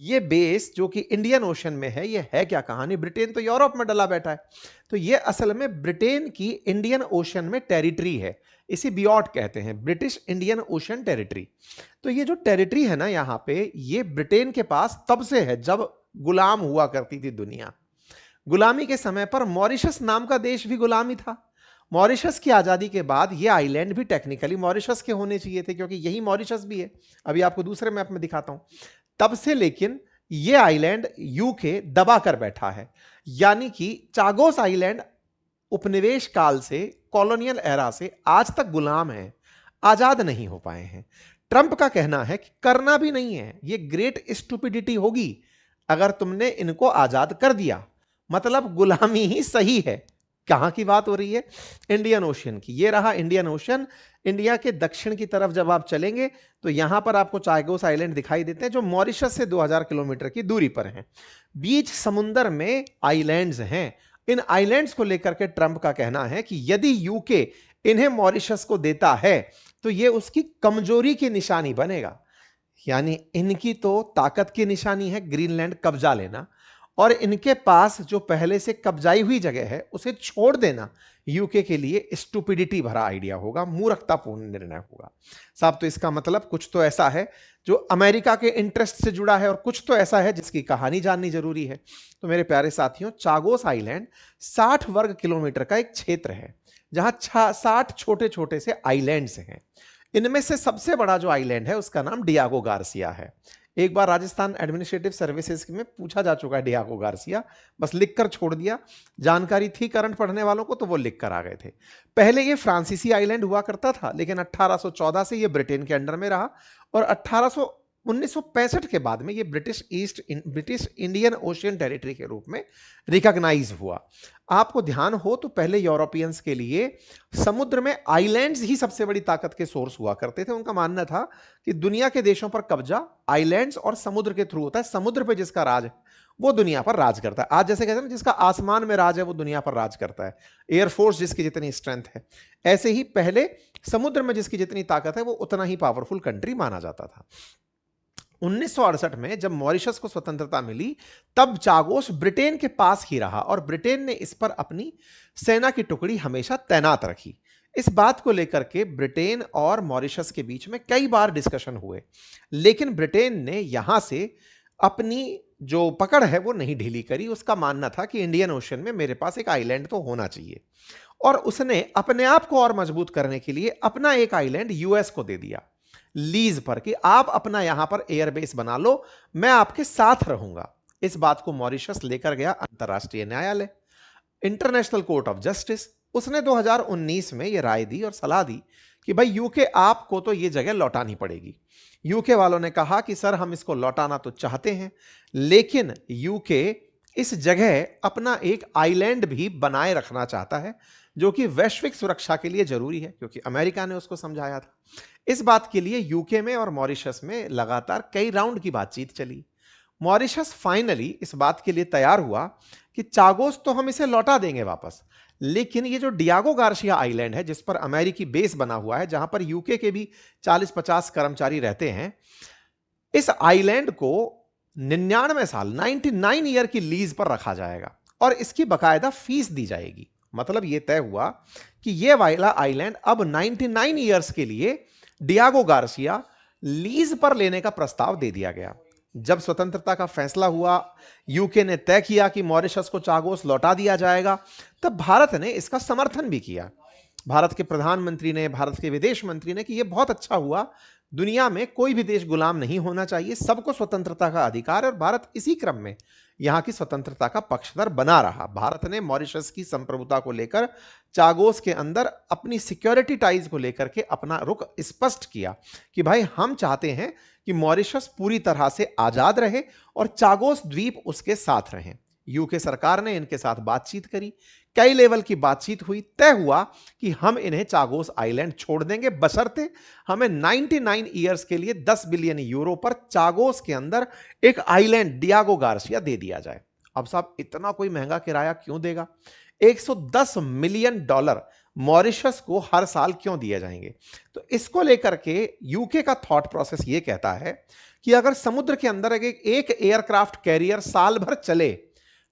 ये बेस जो कि इंडियन ओशन में है, ये है क्या कहानी? ब्रिटेन तो यूरोप में डला बैठा है। तो ये असल में ब्रिटेन की इंडियन ओशन में टेरिटरी है। इसी बियॉट कहते हैं, ब्रिटिश इंडियन ओशन टेरिटरी। तो ये जो टेरिटरी है ना यहाँ पे, ये ब्रिटेन के पास तब से है जब गुलाम हुआ करती थी दुनिया। गुलामी के समय पर मॉरिशस नाम का देश भी गुलामी था। मॉरिशस की आजादी के बाद ये आइलैंड भी टेक्निकली मॉरिशस के होने चाहिए थे, क्योंकि यही मॉरिशस भी है। अभी आपको दूसरे मैप में दिखाता हूं। तब से लेकिन ये आइलैंड यूके दबा कर बैठा है, यानी कि चागोस आइलैंड उपनिवेश काल से, कॉलोनियल एरा से आज तक गुलाम है, आजाद नहीं हो पाए हैं। ट्रंप का कहना है कि करना भी नहीं है, ये ग्रेट स्टूपिडिटी होगी अगर तुमने इनको आजाद कर दिया, मतलब गुलामी ही सही है। कहां की बात हो रही है? इंडियन ओशियन की। ये रहा इंडियन ओशन। इंडिया के दक्षिण की तरफ जब आप चलेंगे तो यहां पर आपको चागोस आइलैंड दिखाई देते हैं, जो मॉरिशस से 2000 किलोमीटर की दूरी पर हैं। बीच समुंदर में आइलैंड्स हैं। इन आइलैंड्स को लेकर के ट्रंप का कहना है कि यदि यूके इन्हें मॉरिशस को देता है तो यह उसकी कमजोरी की निशानी बनेगा। यानी इनकी तो ताकत की निशानी है ग्रीनलैंड कब्जा लेना, और इनके पास जो पहले से कब्जाई हुई जगह है उसे छोड़ देना यूके के लिए स्टूपिडिटी भरा आइडिया होगा, मूर्खतापूर्ण निर्णय होगा। साहब, तो इसका मतलब कुछ तो ऐसा है जो अमेरिका के इंटरेस्ट से जुड़ा है, और कुछ तो ऐसा है जिसकी कहानी जाननी जरूरी है। तो मेरे प्यारे साथियों, चागोस आइलैंड 60 वर्ग किलोमीटर का एक क्षेत्र है, जहां 60 छोटे छोटे से आइलैंड्स हैं। इनमें से सबसे बड़ा जो आइलैंड है उसका नाम डियागो गार्सिया है। एक बार राजस्थान एडमिनिस्ट्रेटिव सर्विसेज में पूछा जा चुका है डियागो गार्सिया, बस लिखकर छोड़ दिया। जानकारी थी करंट पढ़ने वालों को तो वो लिख कर आ गए थे। पहले ये फ्रांसीसी आइलैंड हुआ करता था, लेकिन 1814 से ये ब्रिटेन के अंडर में रहा, और 1965 के बाद में ये ब्रिटिश इंडियन ओशियन टेरिटरी के रूप में रिकॉग्नाइज हुआ। आपको ध्यान हो तो पहले यूरोपियंस के लिए समुद्र में आइलैंड्स ही सबसे बड़ी ताकत के सोर्स हुआ करते थे। उनका मानना था कि दुनिया के देशों पर कब्जा आइलैंड्स और समुद्र के थ्रू होता है। समुद्र पे जिसका राज है वो दुनिया पर राज करता है। आज जैसे कहते हैं ना, जिसका आसमान में राज है वो दुनिया पर राज करता है। एयरफोर्स जिसकी जितनी स्ट्रेंथ है, ऐसे ही पहले समुद्र में जिसकी जितनी ताकत है वो उतना ही पावरफुल कंट्री माना जाता था। 1968 में जब मॉरिशस को स्वतंत्रता मिली, तब चागोस ब्रिटेन के पास ही रहा, और ब्रिटेन ने इस पर अपनी सेना की टुकड़ी हमेशा तैनात रखी। इस बात को लेकर के ब्रिटेन और मॉरिशस के बीच में कई बार डिस्कशन हुए, लेकिन ब्रिटेन ने यहां से अपनी जो पकड़ है वो नहीं ढीली करी। उसका मानना था कि इंडियन ओशन में मेरे पास एक आइलैंड तो होना चाहिए, और उसने अपने आप को और मजबूत करने के लिए अपना एक आइलैंड यूएस को दे दिया लीज पर, कि आप अपना यहां पर एयरबेस बना लो, मैं आपके साथ रहूंगा। इस बात को मॉरिशस लेकर गया अंतरराष्ट्रीय न्यायालय, इंटरनेशनल कोर्ट ऑफ जस्टिस। उसने 2019 में यह राय दी और सलाह दी कि भाई यूके आपको तो यह जगह लौटानी पड़ेगी। यूके वालों ने कहा कि सर हम इसको लौटाना तो चाहते हैं, लेकिन यूके इस जगह अपना एक आइलैंड भी बनाए रखना चाहता है, जो कि वैश्विक सुरक्षा के लिए जरूरी है, क्योंकि अमेरिका ने उसको समझाया था। इस बात के लिए यूके में और मॉरिशस में लगातार कई राउंड की बातचीत चली। मॉरिशस फाइनली इस बात के लिए तैयार हुआ कि चागोस तो हम इसे लौटा देंगे वापस, लेकिन ये जो डियागो गार्सिया आइलैंड है जिस पर अमेरिकी बेस बना हुआ है, जहां पर यूके के भी 40-50 कर्मचारी रहते हैं, इस आइलैंड को 99 ईयर की लीज पर रखा जाएगा, और इसकी बकायदा फीस दी जाएगी। मतलब यह तय हुआ कि यह वाला आइलैंड अब 99 ईयर्स के लिए डियागो गार्सिया लीज पर लेने का प्रस्ताव दे दिया गया। जब स्वतंत्रता का फैसला हुआ, यूके ने तय किया कि मॉरिशस को चागोस लौटा दिया जाएगा, तब भारत ने इसका समर्थन भी किया। भारत के प्रधानमंत्री ने, भारत के विदेश मंत्री ने कि यह बहुत अच्छा हुआ, दुनिया में कोई भी देश गुलाम नहीं होना चाहिए, सबको स्वतंत्रता का अधिकार है, और भारत इसी क्रम में यहां की स्वतंत्रता का पक्षधर बना रहा। भारत ने मॉरिशस की संप्रभुता को लेकर चागोस के अंदर अपनी सिक्योरिटी टाइज को लेकर के अपना रुख स्पष्ट किया कि भाई हम चाहते हैं कि मॉरिशस पूरी तरह से आजाद रहे और चागोस द्वीप उसके साथ रहें। यूके सरकार ने इनके साथ बातचीत करी, कई लेवल की बातचीत हुई, तय हुआ कि हम इन्हें चागोस आइलैंड छोड़ देंगे, बशर्ते हमें 99 ईयर्स के लिए 10 बिलियन यूरो पर चागोस के अंदर एक आइलैंड डियागो गार्सिया दे दिया जाए। अब साहब, इतना कोई महंगा किराया क्यों देगा? $110 मिलियन मॉरिशस को हर साल क्यों दिए जाएंगे? तो इसको लेकर के यूके का थॉट प्रोसेस ये कहता है कि अगर समुद्र के अंदर एक एयरक्राफ्ट कैरियर साल भर चले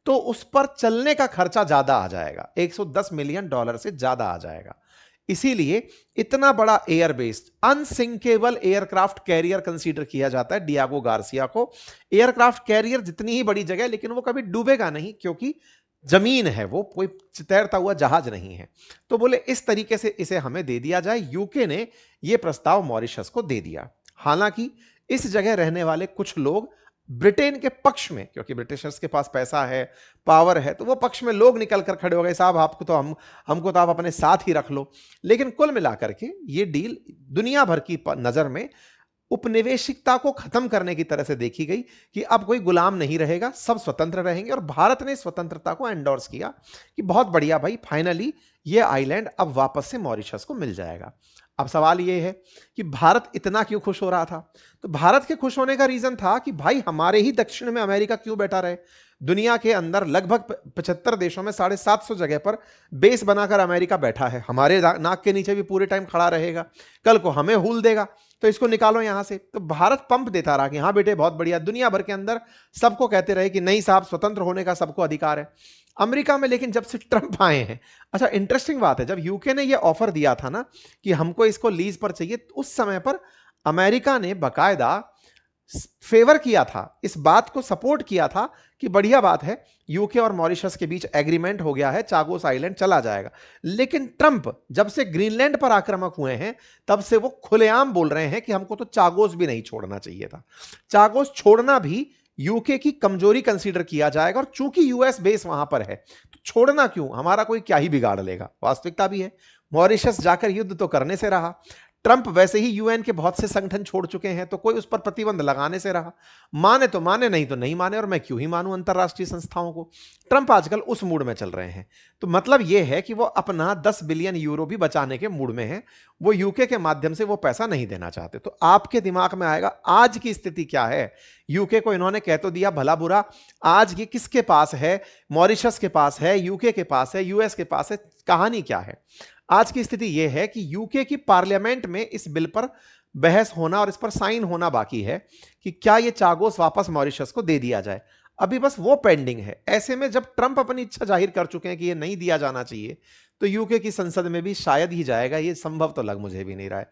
तो उस पर चलने का खर्चा ज्यादा आ जाएगा, $110 मिलियन से ज्यादा आ जाएगा। इसीलिए इतना बड़ा airbase unsinkable aircraft carrier consider किया जाता है डियागो गार्सिया को। एयरक्राफ्ट कैरियर जितनी ही बड़ी जगह, लेकिन वो कभी डूबेगा नहीं क्योंकि जमीन है, वो कोई तैरता हुआ जहाज नहीं है। तो बोले इस तरीके से इसे हमें दे दिया जाए। यूके ने यह प्रस्ताव मॉरिशस को दे दिया। हालांकि इस जगह रहने वाले कुछ लोग ब्रिटेन के पक्ष में, क्योंकि ब्रिटिशर्स के पास पैसा है, पावर है, तो वो पक्ष में लोग निकल कर खड़े हो गए, साहब आपको तो हमको तो आप अपने साथ ही रख लो। लेकिन कुल मिलाकर के ये डील दुनिया भर की नजर में उपनिवेशिकता को खत्म करने की तरह से देखी गई कि अब कोई गुलाम नहीं रहेगा, सब स्वतंत्र रहेंगे। और भारत ने स्वतंत्रता को एंडोर्स किया कि बहुत बढ़िया भाई, फाइनली ये आइलैंड अब वापस से मॉरिशस को मिल जाएगा। अब सवाल ये है कि भारत इतना क्यों खुश हो रहा था? तो भारत के खुश होने का रीजन था कि भाई हमारे ही दक्षिण में अमेरिका क्यों बैठा रहे। दुनिया के अंदर लगभग 75 देशों में 750 जगह पर बेस बनाकर अमेरिका बैठा है, हमारे नाक के नीचे भी पूरे टाइम खड़ा रहेगा, कल को हमें हुल देगा, तो इसको निकालो यहां से। तो भारत पंप देता रहा कि हाँ बेटे बहुत बढ़िया, दुनिया भर के अंदर सबको कहते रहे कि नहीं साहब स्वतंत्र होने का सबको अधिकार है। अमेरिका में लेकिन जब से ट्रंप आए हैं, अच्छा इंटरेस्टिंग बात है, जब यूके ने यह ऑफर दिया था ना कि हमको इसको लीज पर चाहिए, तो उस समय पर अमेरिका ने बकायदा फेवर किया था, इस बात को सपोर्ट किया था कि बढ़िया बात है, यूके और मॉरिशस के बीच एग्रीमेंट हो गया है, चागोस आइलैंड चला जाएगा। लेकिन ट्रंप जब से ग्रीनलैंड पर आक्रामक हुए हैं तब से वो खुलेआम बोल रहे हैं कि हमको तो चागोस भी नहीं छोड़ना चाहिए था। चागोस छोड़ना भी यूके की कमजोरी कंसीडर किया जाएगा, और चूंकि यूएस बेस वहां पर है तो छोड़ना क्यों, हमारा कोई क्या ही बिगाड़ लेगा। वास्तविकता भी है, मॉरिशस जाकर युद्ध तो करने से रहा, ट्रंप वैसे ही यूएन के बहुत से संगठन छोड़ चुके हैं, तो कोई उस पर प्रतिबंध लगाने से रहा। माने तो माने, नहीं तो नहीं माने, और मैं क्यों ही मानूं अंतरराष्ट्रीय संस्थाओं को। ट्रंप आजकल उस मूड में चल रहे हैं, तो मतलब यह है कि वो अपना 10 बिलियन यूरो भी बचाने के मूड में है, वो यूके के माध्यम से वो पैसा नहीं देना चाहते। तो आपके दिमाग में आएगा आज की स्थिति क्या है। यूके को इन्होंने कह तो दिया भला बुरा, आज ये किसके पास है? मॉरिशस के पास है, यूके के पास है, यूएस के पास है। कहानी क्या है? आज की स्थिति यह है कि यूके की पार्लियामेंट में इस बिल पर बहस होना और इस पर साइन होना बाकी है कि क्या यह चागोस वापस मॉरिशस को दे दिया जाए। अभी बस वो पेंडिंग है। ऐसे में जब ट्रंप अपनी इच्छा जाहिर कर चुके हैं कि यह नहीं दिया जाना चाहिए, तो यूके की संसद में भी शायद ही जाएगा। यह संभव तो लग मुझे भी नहीं रहा है।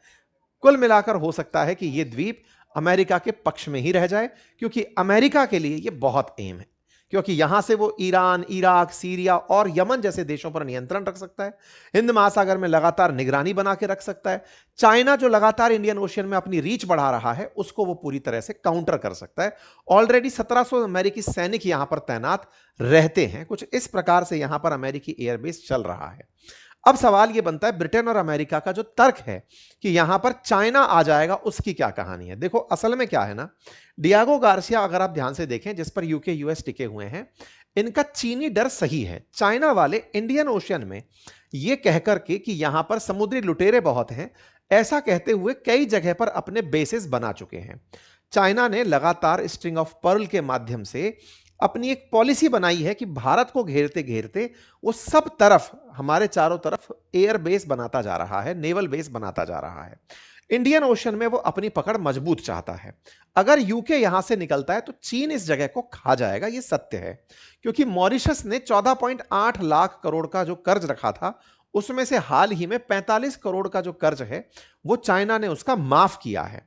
कुल मिलाकर हो सकता है कि यह द्वीप अमेरिका के पक्ष में ही रह जाए, क्योंकि अमेरिका के लिए यह बहुत एम है, क्योंकि यहां से वो ईरान, इराक, सीरिया और यमन जैसे देशों पर नियंत्रण रख सकता है, हिंद महासागर में लगातार निगरानी बना के रख सकता है। चाइना जो लगातार इंडियन ओशियन में अपनी रीच बढ़ा रहा है, उसको वो पूरी तरह से काउंटर कर सकता है। ऑलरेडी 1700 अमेरिकी सैनिक यहां पर तैनात रहते हैं। कुछ इस प्रकार से यहां पर अमेरिकी एयरबेस चल रहा है। अब सवाल यह बनता है, ब्रिटेन और अमेरिका का जो तर्क है कि यहां पर चाइना आ जाएगा, उसकी क्या कहानी है। देखो असल में क्या है ना, डियागो गार्सिया अगर आप ध्यान से देखें, जिस पर यूके यूएस टिके हुए हैं, इनका चीनी डर सही है। चाइना वाले इंडियन ओशियन में यह कहकर के कि यहां पर समुद्री लुटेरे बहुत हैं, ऐसा कहते हुए कई जगह पर अपने बेसिस बना चुके हैं। चाइना ने लगातार स्ट्रिंग ऑफ पर्ल के माध्यम से अपनी एक पॉलिसी बनाई है कि भारत को घेरते घेरते वो सब तरफ, हमारे चारों तरफ एयर बेस बनाता जा रहा है, नेवल बेस बनाता जा रहा है। इंडियन ओशन में वो अपनी पकड़ मजबूत चाहता है। अगर यूके यहां से निकलता है तो चीन इस जगह को खा जाएगा, ये सत्य है। क्योंकि मॉरिशस ने 14.8 लाख करोड़ का जो कर्ज रखा था, उसमें से हाल ही में 45 करोड़ का जो कर्ज है वो चाइना ने उसका माफ किया है।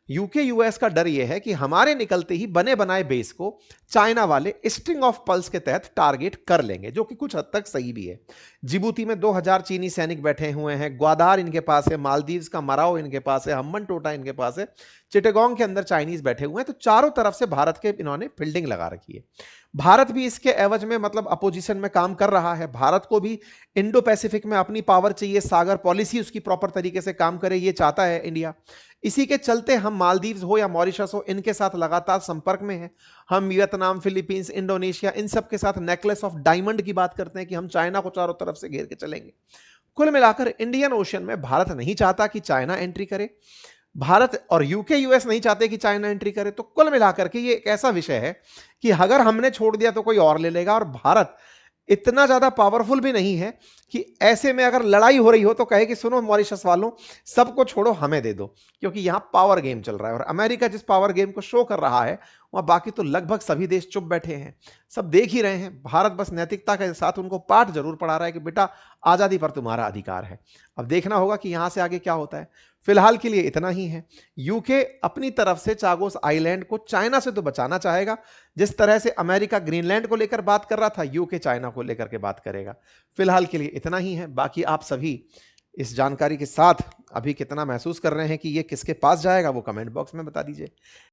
यूके यूएस का डर यह है कि हमारे निकलते ही बने बनाए बेस को चाइना वाले स्ट्रिंग ऑफ पल्स के तहत टारगेट कर लेंगे, जो कि कुछ हद तक सही भी है। जिबूती में 2000 चीनी सैनिक बैठे हुए हैं, ग्वादार इनके पास है, मालदीव्स का मराओ इनके पास है, हम्बन टोटा इनके पास है, चिटागोंग के अंदर चाइनीज बैठे हुए हैं। तो चारों तरफ से भारत के इन्होंने फील्डिंग लगा रखी है। भारत भी इसके एवज में मतलब अपोजिशन में काम कर रहा है। भारत को भी इंडो पैसिफिक में अपनी पावर चाहिए, सागर पॉलिसी उसकी प्रॉपर तरीके से काम करे, ये चाहता है इंडिया। इसी के चलते हम मालदीव्स हो या मॉरिशस हो, इनके साथ लगातार संपर्क में हैं। हम वियतनाम, फिलीपींस, इंडोनेशिया, इन सब के साथ नेकलेस ऑफ डायमंड की बात करते हैं कि हम चाइना को चारों तरफ से घेर के चलेंगे। कुल मिलाकर इंडियन ओशन में भारत नहीं चाहता कि चाइना एंट्री करे, भारत और यूके यूएस नहीं चाहते कि चाइना एंट्री करे। तो कुल मिलाकर के ये एक ऐसा विषय है कि अगर हमने छोड़ दिया तो कोई और ले लेगा, और भारत इतना ज्यादा पावरफुल भी नहीं है कि ऐसे में अगर लड़ाई हो रही हो तो कहे कि सुनो मॉरिशस वालों, सबको छोड़ो हमें दे दो, क्योंकि यहां पावर गेम चल रहा है और अमेरिका जिस पावर गेम को शो कर रहा है वहां बाकी तो लगभग सभी देश चुप बैठे हैं, सब देख ही रहे हैं। भारत बस नैतिकता के साथ उनको पाठ जरूर पढ़ा रहा है कि बेटा आजादी पर तुम्हारा अधिकार है। अब देखना होगा कि यहां से आगे क्या होता है। फिलहाल के लिए इतना ही है। यूके अपनी तरफ से चागोस आइलैंड को चाइना से तो बचाना चाहेगा, जिस तरह से अमेरिका ग्रीनलैंड को लेकर बात कर रहा था, यूके चाइना को लेकर के बात करेगा। फिलहाल के लिए इतना ही है। बाकी आप सभी इस जानकारी के साथ अभी कितना महसूस कर रहे हैं कि ये किसके पास जाएगा, वो कमेंट बॉक्स में बता दीजिए।